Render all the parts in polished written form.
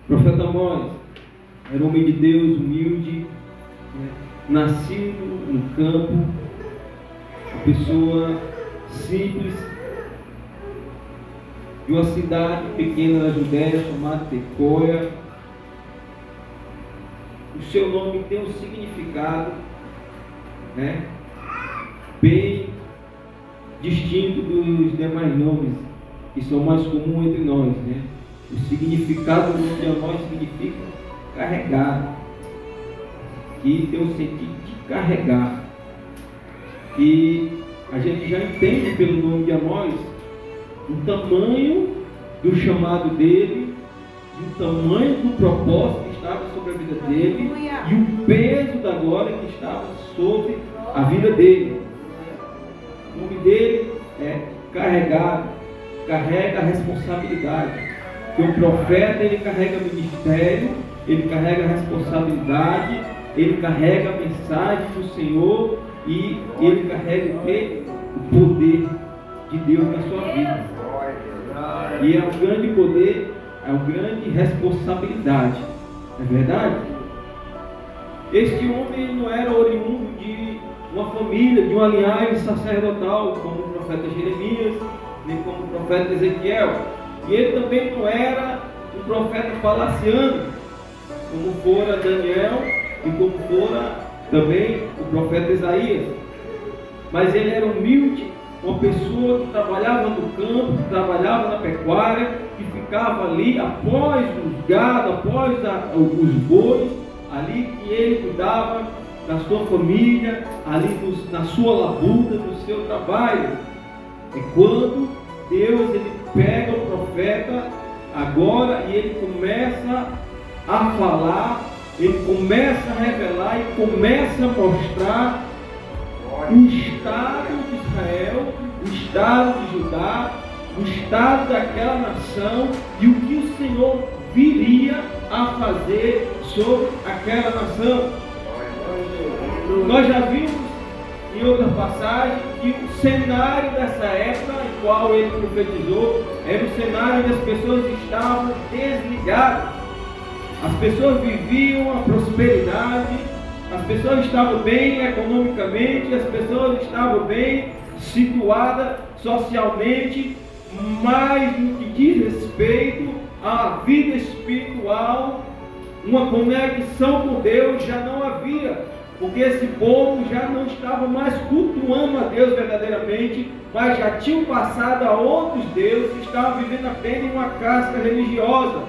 O profeta Amós era um homem de Deus, humilde, nascido no campo, uma pessoa simples, de uma cidade pequena da Judéia chamada Tecoia. O seu nome tem um significado, bem distinto dos demais nomes que são mais comuns entre nós, O significado do nome de Amós significa carregar, que tem o sentido de carregar. E a gente já entende pelo nome de Amós o tamanho do chamado dele, o tamanho do propósito que estava sobre a vida dele e o peso da glória que estava sobre a vida dele. O nome dele é carregado, carrega a responsabilidade. Porque o profeta, ele carrega ministério, ele carrega a responsabilidade, ele carrega a mensagem do Senhor e ele carrega o poder de Deus na sua vida. E é um grande poder, é uma grande responsabilidade. Não é verdade? Este homem não era oriundo de uma família, de uma linhagem sacerdotal, como o profeta Jeremias, nem como o profeta Ezequiel. E ele também não era um profeta palaciano, como fora Daniel e como fora também o profeta Isaías. Mas ele era humilde, uma pessoa que trabalhava no campo, que trabalhava na pecuária, que ficava ali após os gado, após os bois, ali que ele cuidava da sua família, ali na sua labuta, no seu trabalho. É quando Deus ele pega o profeta agora e ele começa a falar, ele começa a revelar e começa a mostrar o estado de Israel, o estado de Judá, o estado daquela nação e o que o Senhor viria a fazer sobre aquela nação. Nós já vimos em outra passagem que o cenário dessa época em qual ele profetizou era um cenário onde as pessoas estavam desligadas. As pessoas viviam a prosperidade, as pessoas estavam bem economicamente, as pessoas estavam bem situadas socialmente, mas no que diz respeito à vida espiritual, uma conexão com Deus já não havia, porque esse povo já não estava mais cultuando a Deus verdadeiramente, mas já tinham passado a outros deuses, estavam vivendo apenas em uma casca religiosa.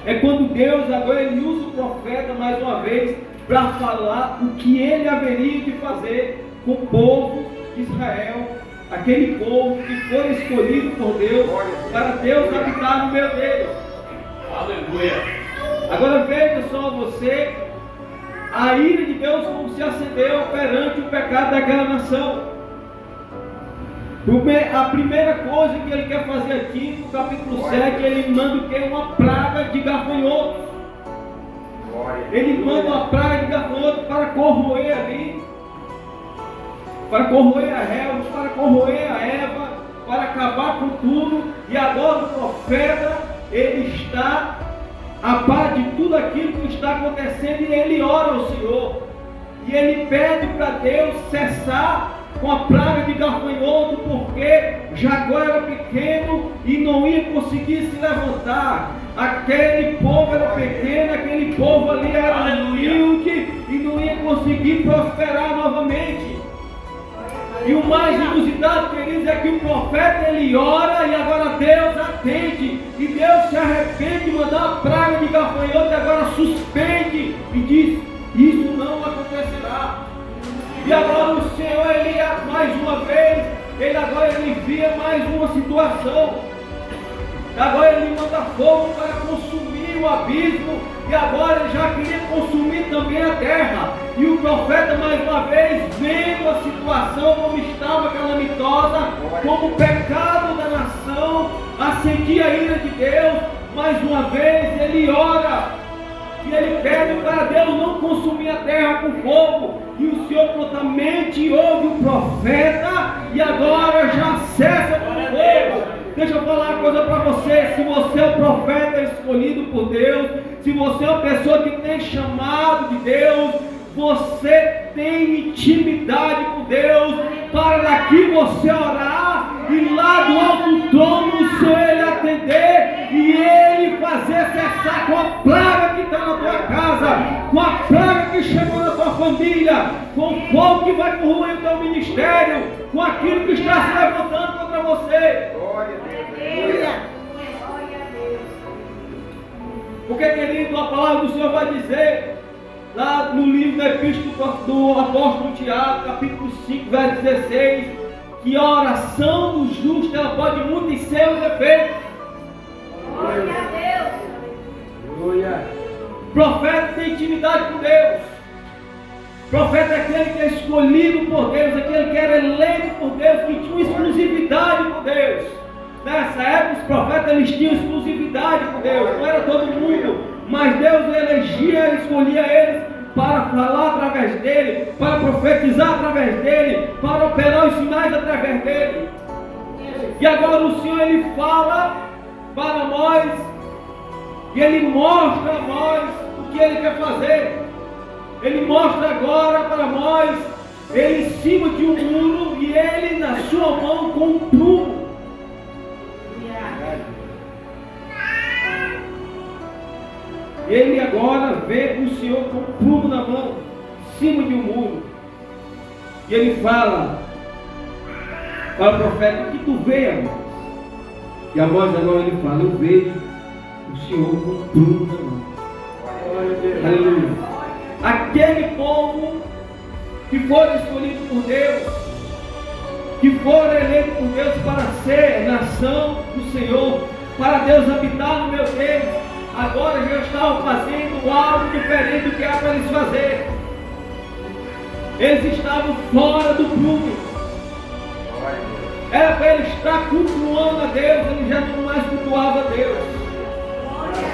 É quando Deus agora ele usa o profeta mais uma vez para falar o que ele haveria de fazer com o povo de Israel, aquele povo que foi escolhido por Deus para Deus habitar no meio deles. Aleluia! Agora veja só você, a ira de Deus como se acendeu perante o pecado daquela nação. A primeira coisa que ele quer fazer aqui no capítulo 7, ele manda o que? Uma praga de gafanhotos. Ele manda uma praga de gafanhotos para corroer ali, para corroer a relva, para corroer a Eva, para acabar com tudo. E agora o profeta, ele está a par de tudo aquilo que está acontecendo e ele ora ao Senhor. E ele pede para Deus cessar com a praga de gafanhoto, porque Jacó era pequeno e não ia conseguir se levantar. Aquele povo era pequeno, aquele povo ali era humilde e não ia conseguir prosperar novamente. E o mais inusitado, queridos, é que o profeta ele ora e agora Deus atende. E Deus se arrepende de mandar uma praga de gafanhoto e agora suspende e diz: isso não acontecerá. E agora o Senhor, ele mais uma vez, ele envia mais uma situação. Agora ele manda fogo para consumir o abismo. E agora ele já queria consumir também a terra. E o profeta mais uma vez, vendo a situação como estava calamitosa, como o pecado da nação, acendia a ira de Deus, mais uma vez ele ora. E ele pede para Deus não consumir a terra com fogo. E o Senhor prontamente ouve o profeta. E agora já cessa com fogo. Deixa eu falar uma coisa para você. Se você é um profeta escolhido por Deus, se você é uma pessoa que tem chamado de Deus, você tem intimidade com Deus, para daqui você orar e lá do alto do trono o Senhor Ele atender e Ele fazer cessar com a praga que está na tua casa, com a praga que chegou na tua família, com o fogo que vai corroer o teu ministério, com aquilo que está se levantando contra você. Glória a Deus. Porque, querido, a palavra do Senhor vai dizer lá no livro da Epístola do apóstolo Tiago, capítulo 5, verso 16, que a oração do justo ela pode muito em seus efeitos. Glória a Deus. Glória. O profeta tem intimidade com Deus. O profeta é aquele que é escolhido por Deus, aquele que era eleito por Deus, que tinha exclusividade com Deus. Nessa época os profetas eles tinham exclusividade com Deus, não era todo mundo, mas Deus elegia, escolhia eles para falar através dele, para profetizar através dele, para operar os sinais através dele. E agora o Senhor ele fala para nós, e ele mostra a nós o que ele quer fazer. Ele mostra agora para nós, ele em cima de um muro e ele na sua mão com um prumo. Ele agora vê o Senhor com um prumo na mão, em cima de um muro. E ele fala para o profeta: o que tu vê, Amós? E Amós agora ele fala: eu vejo o Senhor com um prumo na mão. Aleluia. Aquele povo que foram escolhidos por Deus, que foram eleitos por Deus para ser nação do Senhor, para Deus habitar no meu meio, agora já estavam fazendo algo diferente do que era para eles fazer. Eles estavam fora do prumo. Era para ele estar cultuando a Deus, ele já não mais cultuava a Deus.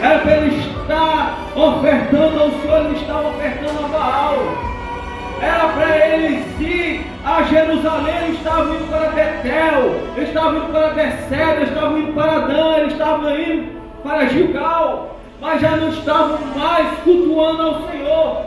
Era para ele estar ofertando ao Senhor, ele estava ofertando a Baal. Era para eles ir a Jerusalém, eles estavam indo para Betel, eles estavam indo para Beceba, eles estavam indo para Dan, eles estavam indo para Gilgal, mas já não estavam mais cultuando ao Senhor.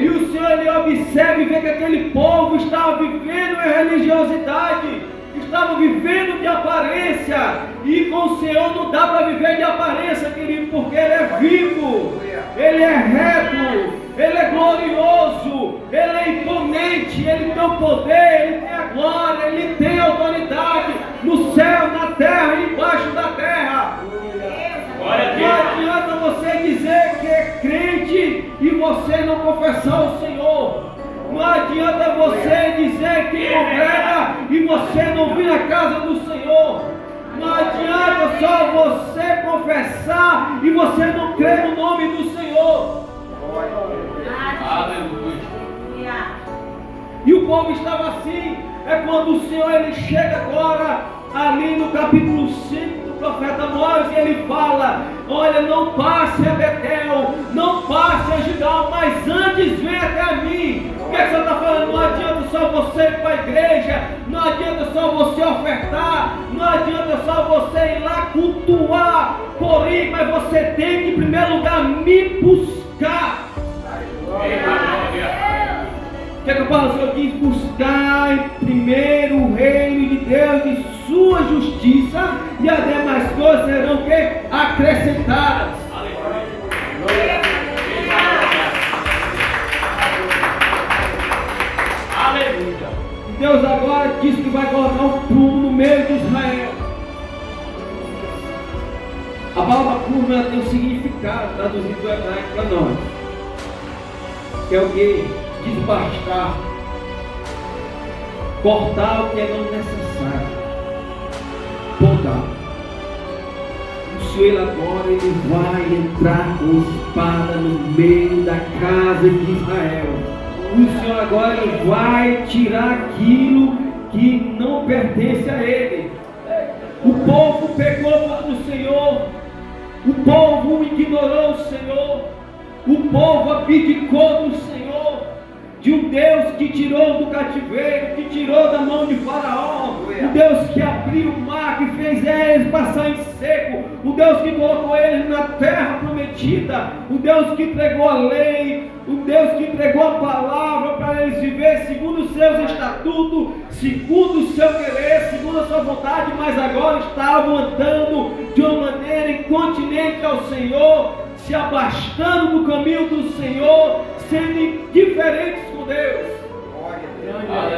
E o Senhor ele observa e vê que aquele povo estava vivendo em religiosidade, estava vivendo de aparência, e com o Senhor não dá para viver de aparência, querido, porque Ele é vivo, Ele é reto, Ele é glorioso, Ele é imponente, Ele tem o poder, Ele tem a glória, Ele tem a autoridade no céu, na terra e embaixo da terra. Não adianta você dizer que é crente e você não confessar o Senhor. Não adianta você dizer que congrega e você não vir à casa do Senhor. Não adianta só você confessar e você não crer no nome do Senhor. Aleluia. E o povo estava assim. É quando o Senhor ele chega agora ali no capítulo 5 do profeta Amós e ele fala: olha, não passe a Betel, não passe a Gilgal, mas antes vem até mim. O que é que você está falando? Não adianta só você ir para a igreja, não adianta só você ofertar, não adianta só você ir lá cultuar, porém, mas você tem que em primeiro lugar me buscar. O que é que a palavra do Senhor diz? Buscar em primeiro o reino de Deus e sua justiça, e as demais coisas serão o quê? Acrescentadas. Aleluia. Deus agora diz que vai colocar um prumo no meio de Israel. A palavra prumo ela tem um significado traduzido do hebraico para nós, que é o que? Desbastar, cortar o que é não necessário, podar. O Senhor agora ele vai entrar com espada no meio da casa de Israel. O Senhor agora ele vai tirar aquilo que não pertence a ele. O povo pecou contra o Senhor, o povo ignorou o Senhor, o povo abdicou do Senhor. de um Deus que tirou do cativeiro, que tirou da mão de Faraó, o Deus que abriu o mar, que fez eles passar em seco, o Deus que colocou eles na terra prometida, o Deus que entregou a lei, o Deus que entregou a palavra para eles viver segundo os seus estatutos, segundo o seu querer, segundo a sua vontade, mas agora estavam andando de uma maneira incontinente ao Senhor, se abastando no caminho do Senhor, sendo diferentes com Deus.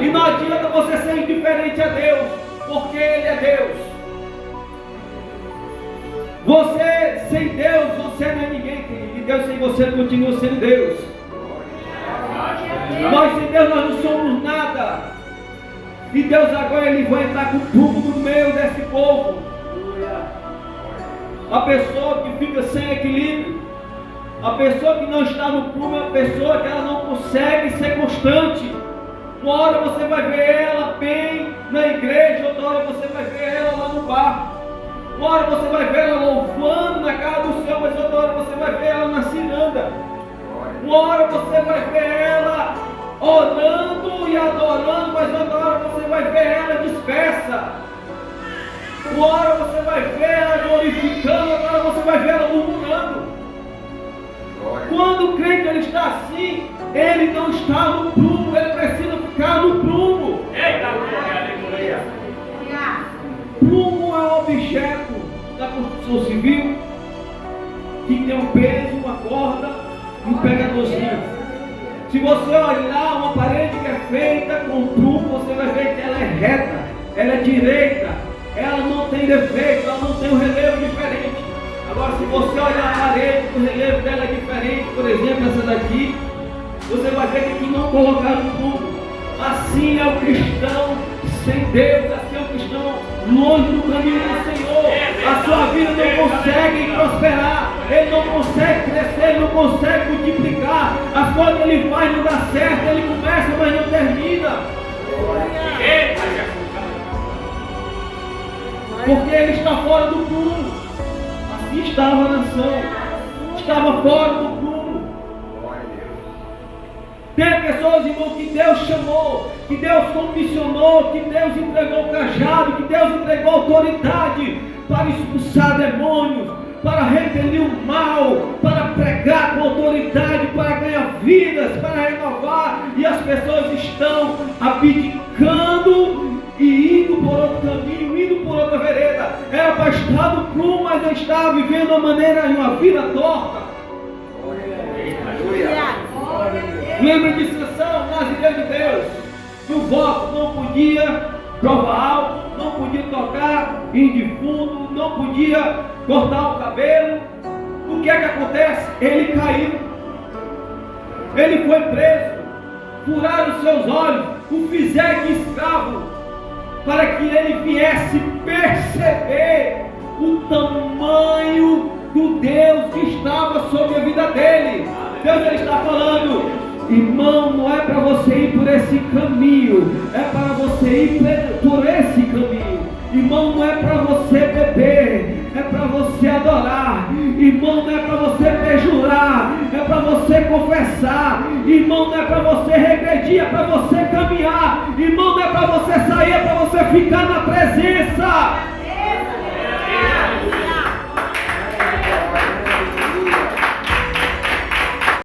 E não adianta você ser indiferente a Deus, porque Ele é Deus. Você sem Deus, você não é ninguém, querido. E Deus sem você continua sendo Deus. Nós sem Deus nós não somos nada. E Deus agora Ele vai entrar com tudo no meio desse povo. A pessoa que fica sem equilíbrio, a pessoa que não está no prumo, é a pessoa que ela não consegue ser constante. Uma hora você vai ver ela bem na igreja, outra hora você vai ver ela lá no bar. Uma hora você vai ver ela louvando na casa do Senhor, mas outra hora você vai ver ela na ciranda. Uma hora você vai ver ela orando e adorando, mas outra hora você vai ver ela dispersa. Uma hora você vai ver ela glorificando, outra hora você vai ver ela murmurando. Quando o crente ele está assim, ele não está no prumo, ele precisa ficar no prumo. Prumo é um objeto da construção civil que tem um peso, uma corda e um pegadorzinho. Se você olhar uma parede que é feita com prumo, você vai ver que ela é reta, ela é direita, ela não tem defeito, ela não tem um relevo diferente. Agora, se você olhar a parede, o relevo dela é diferente, por exemplo, essa daqui, você vai ver que não colocaram prumo. Assim é o cristão sem Deus, assim é o cristão longe do caminho do Senhor. A sua vida não consegue prosperar, ele não consegue crescer, ele não consegue multiplicar. As coisas que ele faz não dá certo, ele começa, mas não termina. Porque ele está fora do prumo. Assim estava a nação, estava fora do prumo. Tem pessoas, irmão, que Deus chamou, que Deus comissionou, que Deus entregou o cajado, que Deus entregou autoridade para expulsar demônios, para repelir o mal, para pregar com autoridade, para ganhar vidas, para renovar, e as pessoas estão abdicando e indo por outro caminho, indo por outra vereda. Era para estar no prumo, mas não estava vivendo uma vida torta. Lembra de Sansão, Nazireu de Deus, que o voto não podia provar álcool, não podia tocar em defunto, não podia cortar o cabelo. O que é que acontece? Ele caiu, ele foi preso, furaram os seus olhos, o fizeram de escravo, para que ele viesse perceber o tamanho do Deus que estava sobre a vida dele. Deus ele está falando: irmão, não é para você ir por esse caminho, é para você ir por esse caminho. Irmão, não é para você beber, é para você adorar. Irmão, não é para você perjurar, é para você confessar. Irmão, não é para você regredir, é para você caminhar. Irmão, não é para você sair, é para você ficar na presença.